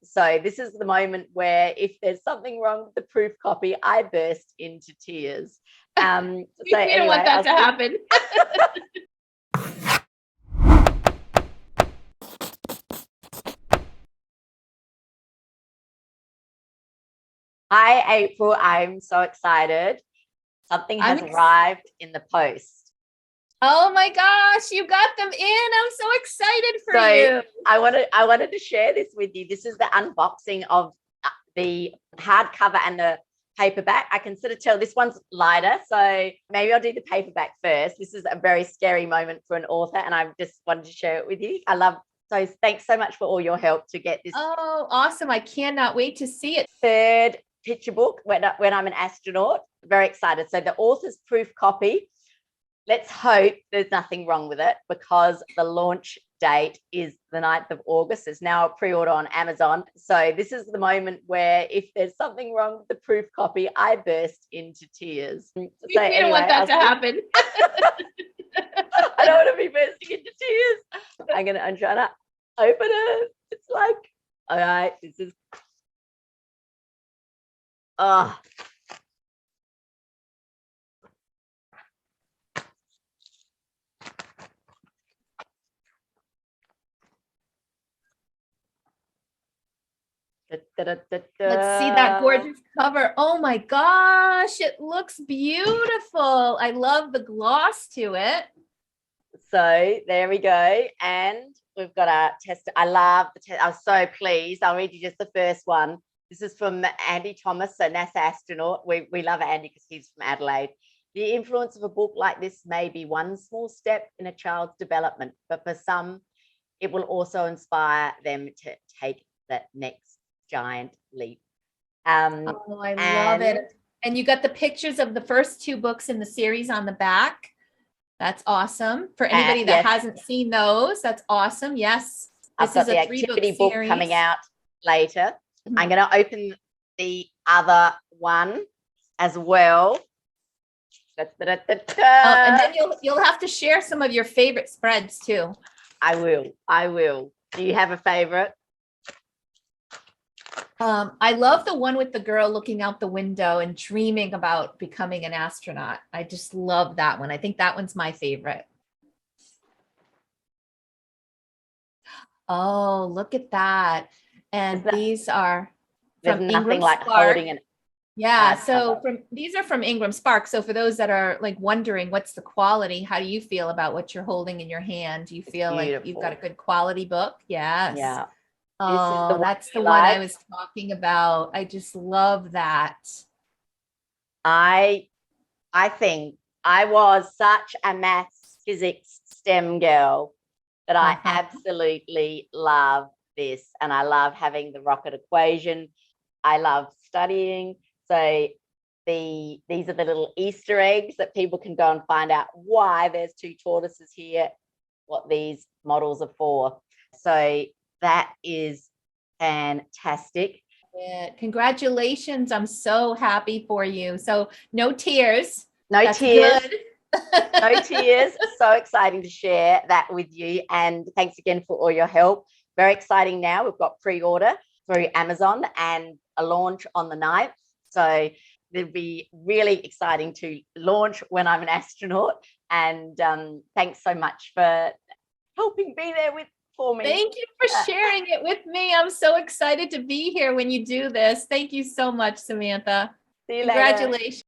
So this is the moment where if there's something wrong with the proof copy, I burst into tears. We don't want that to happen. Hi, April. I'm so excited. Something has arrived in the post. Oh my gosh, you got them in. I'm so excited for you. I wanted to share this with you. This is the unboxing of the hardcover and the paperback. I can sort of tell this one's lighter, so maybe I'll do the paperback first. This is a very scary moment for an author, and I just wanted to share it with you. So thanks so much for all your help to get this. Oh, awesome. I cannot wait to see it. Third picture book, When I'm an Astronaut. Very excited. So the author's proof copy. Let's hope there's nothing wrong with it, because the launch date is the 9th of August. There's now a pre-order on Amazon. So this is the moment where if there's something wrong with the proof copy, I burst into tears. We don't want that to happen. I don't want to be bursting into tears. I'm trying to open it. It's like, all right, this is, oh. Let's see that gorgeous cover. Oh my gosh, it looks beautiful. I love the gloss to it. So there we go. And we've got our test. I love the test. I was so pleased. I'll read you just the first one. This is from Andy Thomas, so NASA astronaut. We love Andy because he's from Adelaide. The influence of a book like this may be one small step in a child's development, but for some, it will also inspire them to take that next giant leap. I love it. And you got the pictures of the first 2 books in the series on the back. That's awesome. For anybody that hasn't seen those, that's awesome. Yes. This is a 3-book book coming out later. Mm-hmm. I'm going to open the other one as well. And then you'll have to share some of your favorite spreads too. I will. Do you have a favorite? I love the one with the girl looking out the window and dreaming about becoming an astronaut. I just love that one. I think that one's my favorite. Oh, look at that. And these are from Ingram Spark. Yeah, so these are from Ingram Spark. So for those that are like wondering what's the quality, how do you feel about what you're holding in your hand? Do you feel like you've got a good quality book? Yes. Yeah. Oh, that's the one I was talking about. I just love that. I think I was such a maths, physics, STEM girl that I absolutely love this. And I love having the rocket equation. I love studying. So these are the little Easter eggs that people can go and find out why there's 2 tortoises here, what these models are for. So that is fantastic. Yeah, congratulations. I'm so happy for you. So no tears. No tears. No tears. So exciting to share that with you. And thanks again for all your help. Very exciting now. We've got pre-order through Amazon and a launch on the 9th. So it'll be really exciting to launch When I'm an Astronaut. And thanks so much for helping be there for me. Thank you for sharing it with me. I'm so excited to be here when you do this. Thank you so much, Samantha. See you later. Congratulations.